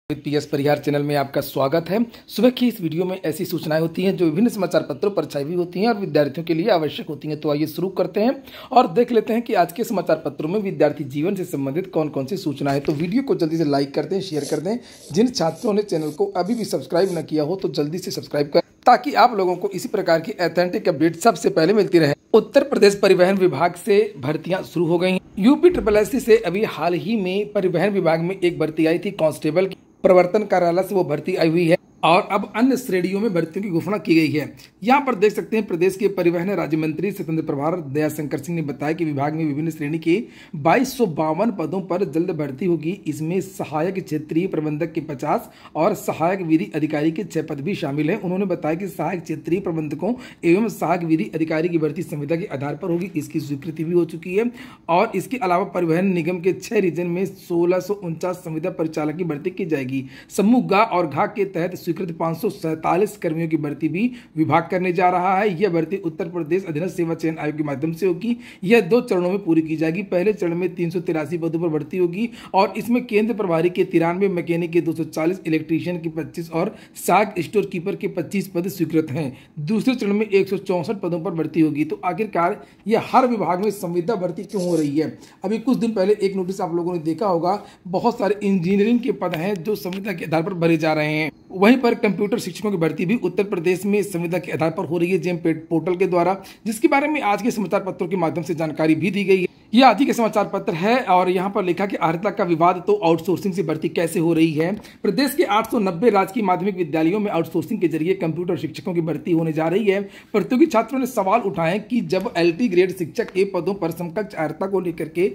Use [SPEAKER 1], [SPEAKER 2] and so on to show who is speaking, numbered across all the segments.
[SPEAKER 1] PS परिहार channel में आपका स्वागत है। सुबह की इस वीडियो में ऐसी सूचनाएं होती हैं जो विभिन्न समाचार पत्रों पर छाई हुई होती हैं और विद्यार्थियों के लिए आवश्यक होती हैं। तो आइए शुरू करते हैं और देख लेते हैं कि आज के समाचार पत्रों में विद्यार्थी जीवन से संबंधित कौन कौन सी सूचनाएं। तो वीडियो को जल्दी से लाइक कर दें, शेयर कर दें। जिन छात्रों ने चैनल को अभी भी सब्सक्राइब न किया हो तो जल्दी से सब्सक्राइब करें ताकि आप लोगों को इसी प्रकार की ऑथेंटिक अपडेट सबसे पहले मिलती रहे। उत्तर प्रदेश परिवहन विभाग से भर्तियां शुरू हो गई हैं। यूपी से अभी हाल ही में परिवहन विभाग में एक भर्ती आई थी कांस्टेबल की। प्रवर्तन कार्यालय से वो भर्ती आई हुई है और अब अन्य श्रेणियों में भर्तियों की घोषणा की गई है। यहाँ पर देख सकते हैं प्रदेश के परिवहन राज्य मंत्री स्वतंत्र प्रभार दयाशंकर सिंह ने बताया कि विभाग में विभिन्न श्रेणी के 2252 पदों पर जल्द भर्ती होगी। इसमें सहायक क्षेत्रीय प्रबंधक के 50 और सहायक विधि अधिकारी के 6 पद भी शामिल हैं। उन्होंने बताया कि सहायक क्षेत्रीय प्रबंधकों एवं सहायक विधि अधिकारी की भर्ती संविदा के आधार पर होगी। इसकी स्वीकृति भी हो चुकी है और इसके अलावा परिवहन निगम के 6 रीजन में 1649 संविदा परिचालक की भर्ती की जाएगी। समूह ग और घ के तहत स्वीकृत 547 कर्मियों की भर्ती भी विभाग करने जा रहा है। यह भर्ती उत्तर प्रदेश अधीनस्थ सेवा चयन आयोग के माध्यम से होगी। यह 2 चरणों में पूरी की जाएगी। पहले चरण में 383 पदों पर भर्ती होगी और इसमें केंद्र प्रभारी के 93, मैकेनिक के 240, इलेक्ट्रीशियन के 25 और सहायक स्टोर कीपर के 25 पद स्वीकृत हैं। दूसरे चरण में 164 पदों पर भर्ती होगी। तो आखिरकार यह हर विभाग में संविदा भर्ती क्यों हो रही है? अभी कुछ दिन पहले एक नोटिस आप लोगों ने देखा होगा, बहुत सारे इंजीनियरिंग के पद हैं जो संविदा के आधार पर भरे जा रहे हैं। वहीं पर कंप्यूटर शिक्षकों की भर्ती भी उत्तर प्रदेश में संविदा के आधार पर हो रही है जेम पोर्टल के द्वारा, जिसके बारे में आज के समाचार पत्रों के माध्यम से जानकारी भी दी गई है। यह आज के समाचार पत्र है और यहाँ पर लिखा कि अर्हता का विवाद तो आउटसोर्सिंग से भर्ती कैसे हो रही है। प्रदेश के 890 राजकीय माध्यमिक विद्यालयों में आउटसोर्सिंग के जरिए कंप्यूटर शिक्षकों की भर्ती होने जा रही है। प्रतियोगी छात्रों ने सवाल उठाए कि जब LT ग्रेड शिक्षक के पदों पर समकक्ष अर्हता को लेकर के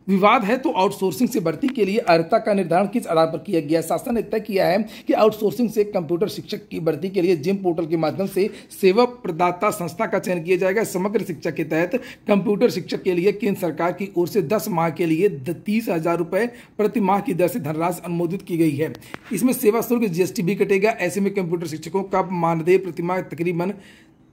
[SPEAKER 1] विवाद है तो आउटसोर्सिंग से भर्ती के लिए अर्हता का निर्धारण किस आधार पर किया गया? शासन ने तय किया है कि आउटसोर्सिंग से कंप्यूटर शिक्षक की भर्ती के लिए जिम पोर्टल के माध्यम से सेवा प्रदाता संस्था का चयन किया जाएगा। समग्र शिक्षा के तहत कंप्यूटर शिक्षक के लिए केंद्र सरकार की ओर से 10 माह के लिए 30,000 रुपये प्रति माह की दर से धनराशि अनुमोदित की गई है। इसमें सेवा शुल्क GST भी कटेगा। ऐसे में कंप्यूटर शिक्षकों का मानदेय प्रतिमाह तकरीबन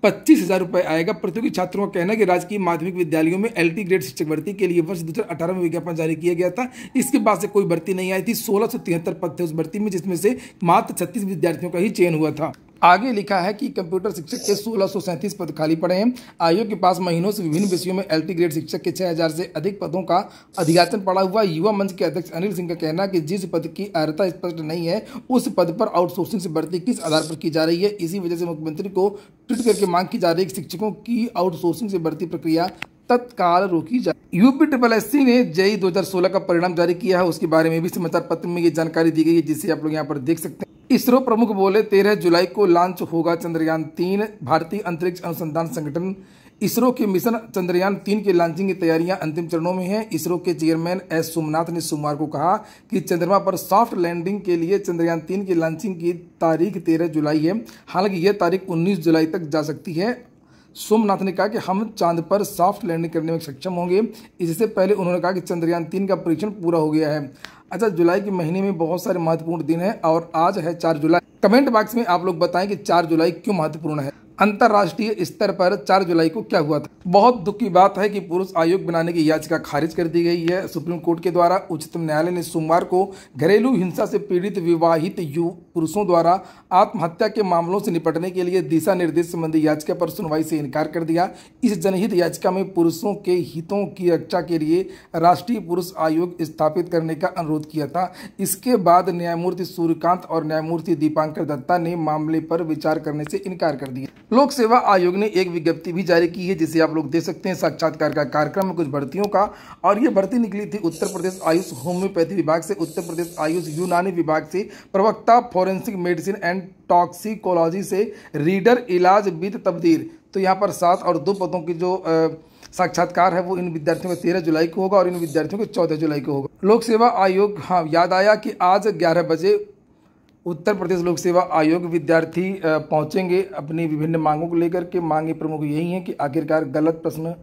[SPEAKER 1] 25,000 रुपये आएगा। प्रतियोगी छात्रों का कहना है कि राजकीय माध्यमिक विद्यालयों में LT ग्रेड शिक्षक भर्ती के लिए वर्ष 2018 में विज्ञापन जारी किया गया था। इसके बाद से कोई भर्ती नहीं आई थी। 1673 पद थे उस भर्ती में, जिसमें से मात्र 36 विद्यार्थियों का ही चयन हुआ था। आगे लिखा है कि कंप्यूटर शिक्षक के 1637 पद खाली पड़े हैं। आयोग के पास महीनों से विभिन्न विषयों में LT ग्रेड शिक्षक के 6,000 से अधिक पदों का अधियाचन पड़ा हुआ। युवा मंच के अध्यक्ष अनिल सिंह का कहना है कि जिस पद की अर्हता स्पष्ट नहीं है उस पद पर आउटसोर्सिंग से भर्ती किस आधार पर की जा रही है। इसी वजह से मुख्यमंत्री को ट्वीट करके मांग की जा रही है कि शिक्षकों की आउटसोर्सिंग से भर्ती प्रक्रिया तत्काल रोकी जाए। यूपी ने JEE 2016 का परिणाम जारी किया है। उसके बारे में भी समाचार पत्र में ये जानकारी दी गई है, जिसे आप लोग यहाँ पर देख सकते हैं। इसरो प्रमुख बोले 13 जुलाई को लॉन्च होगा चंद्रयान 3। भारतीय अंतरिक्ष अनुसंधान संगठन इसरो के मिशन चंद्रयान 3 की लॉन्चिंग की तैयारियां अंतिम चरणों में हैं। इसरो के चेयरमैन S सोमनाथ ने सोमवार को कहा कि चंद्रमा पर सॉफ्ट लैंडिंग के लिए चंद्रयान 3 की लॉन्चिंग की तारीख 13 जुलाई है। हालांकि यह तारीख 19 जुलाई तक जा सकती है। सोमनाथ ने कहा कि हम चांद पर सॉफ्ट लैंडिंग करने में सक्षम होंगे। इससे पहले उन्होंने कहा कि चंद्रयान 3 का परीक्षण पूरा हो गया है। अच्छा, जुलाई के महीने में बहुत सारे महत्वपूर्ण दिन हैं और आज है 4 जुलाई। कमेंट बॉक्स में आप लोग बताएं कि 4 जुलाई क्यों महत्वपूर्ण है। अंतर्राष्ट्रीय स्तर पर 4 जुलाई को क्या हुआ था? बहुत दुख की बात है कि पुरुष आयोग बनाने की याचिका खारिज कर दी गई है सुप्रीम कोर्ट के द्वारा। उच्चतम न्यायालय ने सोमवार को घरेलू हिंसा से पीड़ित विवाहित पुरुषों द्वारा आत्महत्या के मामलों से निपटने के लिए दिशा निर्देश संबंधी याचिका पर सुनवाई से इनकार कर दिया। इस जनहित याचिका में पुरुषों के हितों की रक्षा के लिए राष्ट्रीय पुरुष आयोग स्थापित करने का अनुरोध किया था। इसके बाद न्यायमूर्ति सूर्यकांत और न्यायमूर्ति दीपांकर दत्ता ने मामले पर विचार करने से इनकार कर दिया। लोक सेवा आयोग ने एक विज्ञप्ति भी जारी की है, जिसे आप लोग देख सकते हैं। साक्षात्कार का कार्यक्रम में कुछ भर्तियों का, और ये भर्ती निकली थी उत्तर प्रदेश आयुष होम्योपैथी विभाग से, उत्तर प्रदेश आयुष यूनानी विभाग से, प्रवक्ता फॉरेंसिक मेडिसिन एंड टॉक्सिकोलॉजी से, रीडर इलाज विद तबदीर। तो यहाँ पर 7 और 2 पदों की जो साक्षात्कार है वो इन विद्यार्थियों का 13 जुलाई को होगा और इन विद्यार्थियों को 14 जुलाई को होगा। लोक सेवा आयोग, हाँ याद आया कि आज 11 बजे उत्तर प्रदेश लोक सेवा आयोग विद्यार्थी पहुंचेंगे अपनी विभिन्न मांगों को लेकर के। मांगे प्रमुख यही हैं कि आखिरकार गलत प्रश्न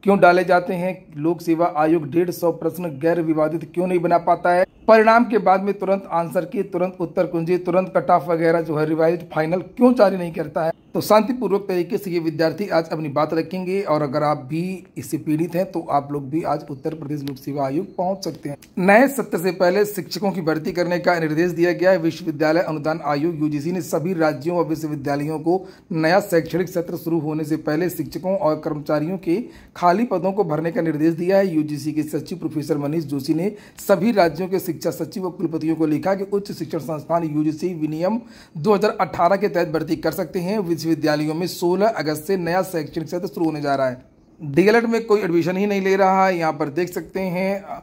[SPEAKER 1] क्यों डाले जाते हैं। लोक सेवा आयोग 150 प्रश्न गैर विवादित क्यों नहीं बना पाता है। परिणाम के बाद में तुरंत आंसर की, तुरंत उत्तर कुंजी, तुरंत कट ऑफ वगैरह जो है रिवाइज फाइनल क्यों जारी नहीं करता है। तो शांतिपूर्वक तरीके से ये विद्यार्थी आज अपनी बात रखेंगे और अगर आप भी इससे पीड़ित हैं तो आप लोग भी आज उत्तर प्रदेश लोक सेवा आयोग पहुंच सकते हैं। नए सत्र से पहले शिक्षकों की भर्ती करने का निर्देश दिया गया है। विश्वविद्यालय अनुदान आयोग यूजीसी ने सभी राज्यों और विश्वविद्यालयों को नया शैक्षणिक सत्र शुरू होने से पहले शिक्षकों और कर्मचारियों के खाली पदों को भरने का निर्देश दिया है। यूजीसी के सचिव प्रोफेसर मनीष जोशी ने सभी राज्यों के शिक्षा सचिव और कुलपतियों को लिखा कि उच्च शिक्षण संस्थान यूजीसी विनियम 2018 के तहत भर्ती कर सकते हैं। विश्वविद्यालयों में 16 अगस्त से नया शैक्षणिक सत्र शुरू होने जा रहा है। डीएलएड में कोई एडमिशन ही नहीं ले रहा है। यहाँ पर देख सकते हैं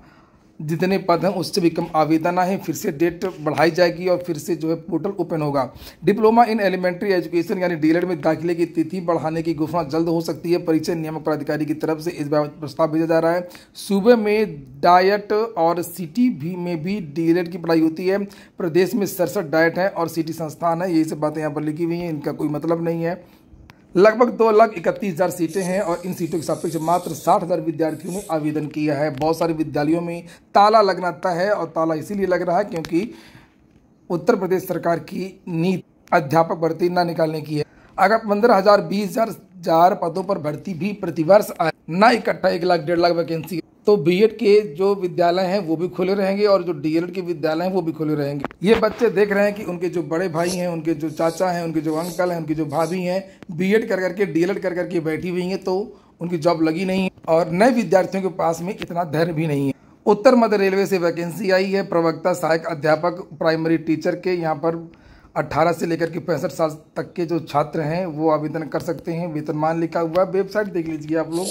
[SPEAKER 1] जितने पद हैं उससे भी कम आवेदन आए। फिर से डेट बढ़ाई जाएगी और फिर से जो है पोर्टल ओपन होगा। डिप्लोमा इन एलिमेंट्री एजुकेशन यानी डीएलएड में दाखिले की तिथि बढ़ाने की घोषणा जल्द हो सकती है। परीक्षा नियामक प्राधिकारी की तरफ से इस बाबत प्रस्ताव भेजा जा रहा है। सूबे में डाइट और सिटी में भी डीएलएड की पढ़ाई होती है। प्रदेश में 67 डाइट है और सिटी संस्थान है। यही सब बातें यहाँ पर लिखी हुई हैं, इनका कोई मतलब नहीं है। लगभग 2,31,000 सीटें हैं और इन सीटों के सापेक्ष मात्र 60,000 विद्यार्थियों ने आवेदन किया है। बहुत सारे विद्यालयों में ताला लगना तय है और ताला इसीलिए लग रहा है क्योंकि उत्तर प्रदेश सरकार की नीति अध्यापक भर्ती न निकालने की है। अगर 15,000 20,000 पदों पर भर्ती भी प्रतिवर्ष आए, न इकट्ठा 1 लाख 1.5 लाख वैकेंसी, तो बीएड के जो विद्यालय हैं वो भी खुले रहेंगे और जो डीएलएड के विद्यालय हैं वो भी खुले रहेंगे। ये बच्चे देख रहे हैं कि उनके जो बड़े भाई हैं, उनके जो चाचा हैं, उनके जो अंकल हैं, उनकी जो भाभी हैं, बीएड कर करके डीएलएड कर करके बैठी हुई हैं तो उनकी जॉब लगी नहीं है और नए विद्यार्थियों के पास में इतना धैर्य भी नहीं है। उत्तर मध्य रेलवे से वैकेंसी आई है। प्रवक्ता सहायक अध्यापक प्राइमरी टीचर के यहाँ पर 18 से लेकर के 65 साल तक के जो छात्र हैं वो आवेदन कर सकते हैं। वेतनमान लिखा हुआ है, वेबसाइट देख लीजिए आप लोग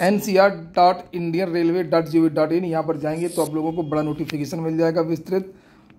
[SPEAKER 1] ncr.indianrailway.gov.in। यहाँ पर जाएंगे तो आप लोगों को बड़ा नोटिफिकेशन मिल जाएगा विस्तृत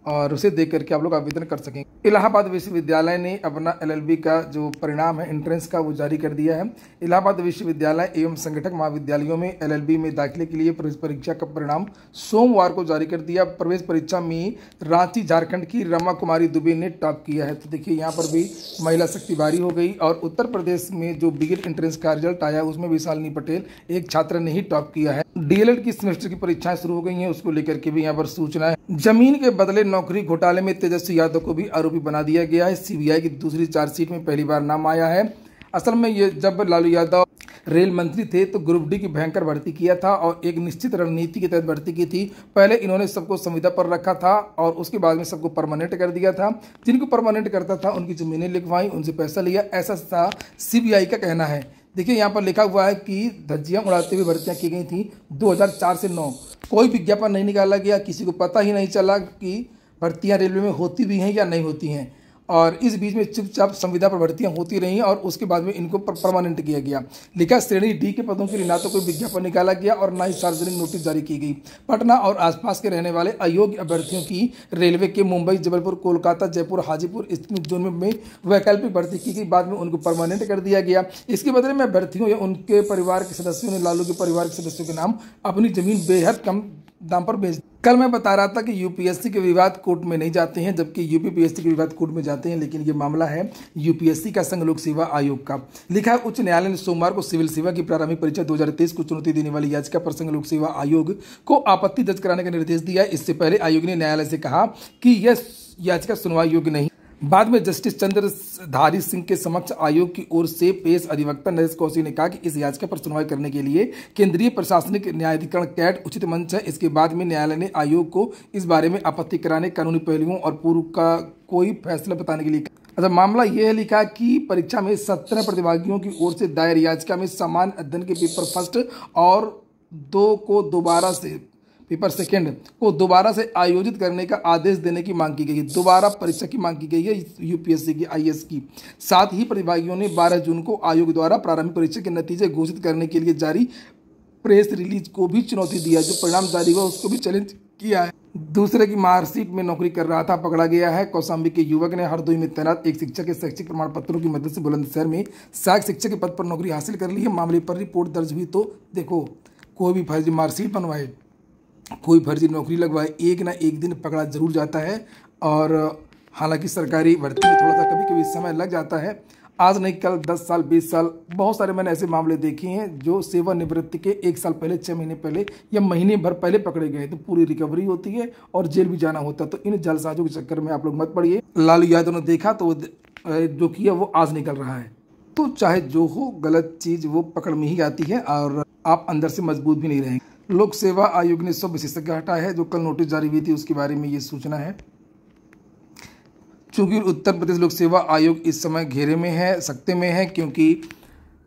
[SPEAKER 1] और उसे देख करके आप लोग आवेदन कर सकेंगे। इलाहाबाद विश्वविद्यालय ने अपना एलएलबी का जो परिणाम है एंट्रेंस का वो जारी कर दिया है। इलाहाबाद विश्वविद्यालय एवं संगठक महाविद्यालयों में एलएलबी में दाखिले के लिए प्रवेश परीक्षा का परिणाम सोमवार को जारी कर दिया। प्रवेश परीक्षा में रांची झारखंड की रमा कुमारी दुबे ने टॉप किया है। तो देखिए यहाँ पर भी महिला शक्ति भारी हो गई। और उत्तर प्रदेश में जो बीएड एंट्रेंस का रिजल्ट आया उसमें विशालिनी पटेल एक छात्र ने ही टॉप किया है। डीएलएड की सेमेस्टर की परीक्षाएं शुरू हो गई हैं, उसको लेकर के भी यहाँ पर सूचना है। जमीन के बदले नौकरी घोटाले में तेजस्वी यादव को भी आरोपी बना दिया गया है। सीबीआई की दूसरी चार्जशीट में पहली बार नाम आया है। असल में ये जब लालू यादव रेल मंत्री थे तो ग्रुप डी की भयंकर भर्ती किया था और एक निश्चित रणनीति के तहत भर्ती की थी। पहले इन्होंने सबको संविदा पर रखा था और उसके बाद में सबको परमानेंट कर दिया था। जिनको परमानेंट करता था उनकी जमीनें लिखवाई, उनसे पैसा लिया, ऐसा था सीबीआई का कहना है। देखिए यहाँ पर लिखा हुआ है कि धज्जियां उड़ाते हुए भर्तियां की गई थी 2004 से 9। कोई विज्ञापन नहीं निकाला गया, किसी को पता ही नहीं चला कि भर्तियां रेलवे में होती भी हैं या नहीं होती हैं और इस बीच में चुपचाप संविदा पर भर्तियां होती रहीं और उसके बाद में इनको परमानेंट किया गया। लिखा श्रेणी डी के पदों के लिए ना तो कोई विज्ञापन निकाला गया और ना ही सार्वजनिक नोटिस जारी की गई। पटना और आसपास के रहने वाले अयोग्य अभ्यर्थियों की रेलवे के मुंबई, जबलपुर, कोलकाता, जयपुर, हाजीपुर स्थित जोन में वैकल्पिक भर्ती की गई। बाद में उनको परमानेंट कर दिया गया। इसके बदले में अभ्यर्थियों या उनके परिवार के सदस्यों ने लालू के परिवार के सदस्यों के नाम अपनी जमीन बेहद कम दाम पर बेच। कल मैं बता रहा था कि यूपीएससी के विवाद कोर्ट में नहीं जाते हैं जबकि यूपीपीएससी के विवाद कोर्ट में जाते हैं, लेकिन ये मामला है यूपीएससी का संघ लोक सेवा आयोग का। लिखा है उच्च न्यायालय ने सोमवार को सिविल सेवा की प्रारंभिक परीक्षा 2023 को चुनौती देने वाली याचिका पर संघ लोक सेवा आयोग को आपत्ति दर्ज कराने का निर्देश दिया है। इससे पहले आयोग ने न्यायालय से कहा कि यह याचिका सुनवाई योग्य नहीं। बाद में जस्टिस चंद्रधारी सिंह के समक्ष आयोग की ओर से पेश अधिवक्ता नरेश कौशिक ने कहा कि इस याचिका पर सुनवाई करने के लिए केंद्रीय प्रशासनिक न्यायाधिकरण कैट उचित मंच है। इसके बाद में न्यायालय ने आयोग को इस बारे में आपत्ति कराने, कानूनी पहलुओं और पूर्व का कोई फैसला बताने के लिए कहा। अच्छा, मामला यह है लिखा कि परीक्षा में 17 प्रतिभागियों की ओर से दायर याचिका में समान अध्ययन के पेपर फर्स्ट और 2 को दोबारा से पेपर सेकंड को दोबारा से आयोजित करने का आदेश देने की मांग की गई है। दोबारा परीक्षा की मांग की गई है यूपीएससी की आईएएस की। साथ ही प्रतिभागियों ने 12 जून को आयोग द्वारा प्रारंभिक परीक्षा के नतीजे घोषित करने के लिए जारी प्रेस रिलीज को भी चुनौती दिया। जो परिणाम जारी हुआ उसको भी चैलेंज किया है। दूसरे की मार्कशीट में नौकरी कर रहा था, पकड़ा गया है। कौशाम्बी के युवक ने हरदोई में तैनात एक शिक्षक के शैक्षिक प्रमाण पत्रों की मदद से बुलंदशहर में सहायक शिक्षक के पद पर नौकरी हासिल कर ली है। मामले पर रिपोर्ट दर्ज हुई तो देखो, कोई भी फर्जी मार्कशीट बनवाए, कोई फर्जी नौकरी लगवाए, एक ना एक दिन पकड़ा जरूर जाता है। और हालांकि सरकारी भर्ती में थोड़ा सा कभी कभी समय लग जाता है आज नहीं कल 10 साल 20 साल बहुत सारे मैंने ऐसे मामले देखे हैं जो सेवानिवृत्ति के 1 साल पहले 6 महीने पहले या महीने भर पहले पकड़े गए तो पूरी रिकवरी होती है और जेल भी जाना होता है। तो इन जालसाजों के चक्कर में आप लोग मत पड़िए। लालू यादव ने देखा तो जो किया वो आज निकल रहा है। तो चाहे जो हो, गलत चीज वो पकड़ में ही आती है और आप अंदर से मजबूत भी नहीं रहेंगे। लोक सेवा आयोग ने 100 विशेषज्ञ हटाया है। जो कल नोटिस जारी हुई थी उसके बारे में ये सूचना है। चूंकि उत्तर प्रदेश लोक सेवा आयोग इस समय घेरे में है, सख्ते में है, क्योंकि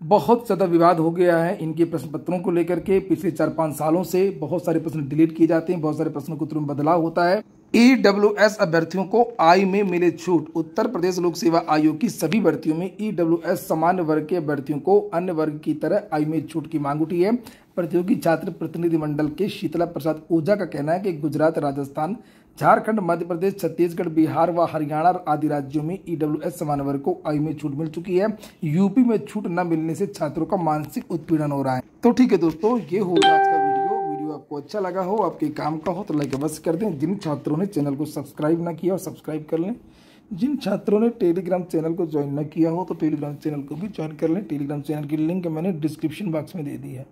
[SPEAKER 1] बहुत ज़्यादा विवाद हो गया है इनके प्रश्न पत्रों को लेकर के। पिछले 4-5 सालों से बहुत सारे प्रश्न डिलीट किए जाते हैं, बहुत सारे प्रश्नों के उत्तर में बदलाव होता है। EWS अभ्यर्थियों को आय में मिले छूट। उत्तर प्रदेश लोक सेवा आयोग की सभी भर्तियों में EWS सामान्य वर्ग के अभ्यर्थियों को अन्य वर्ग की तरह आय में छूट की मांग उठी है। प्रतियोगी छात्र प्रतिनिधि मंडल के शीतला प्रसाद ओझा का कहना है कि गुजरात, राजस्थान, झारखंड, मध्य प्रदेश, छत्तीसगढ़, बिहार व हरियाणा आदि राज्यों में EWS सामान्य वर्ग को आय में छूट मिल चुकी है। यूपी में छूट न मिलने से छात्रों का मानसिक उत्पीड़न हो रहा है। तो ठीक है दोस्तों, ये होगा आज का वीडियो आपको अच्छा लगा हो, आपके काम का हो तो लाइक अवश्य कर दें। जिन छात्रों ने चैनल को सब्सक्राइब ना किया हो सब्सक्राइब कर लें। जिन छात्रों ने टेलीग्राम चैनल को ज्वाइन न किया हो तो टेलीग्राम चैनल को भी ज्वाइन कर लें। टेलीग्राम चैनल की लिंक मैंने डिस्क्रिप्शन बॉक्स में दे दी है।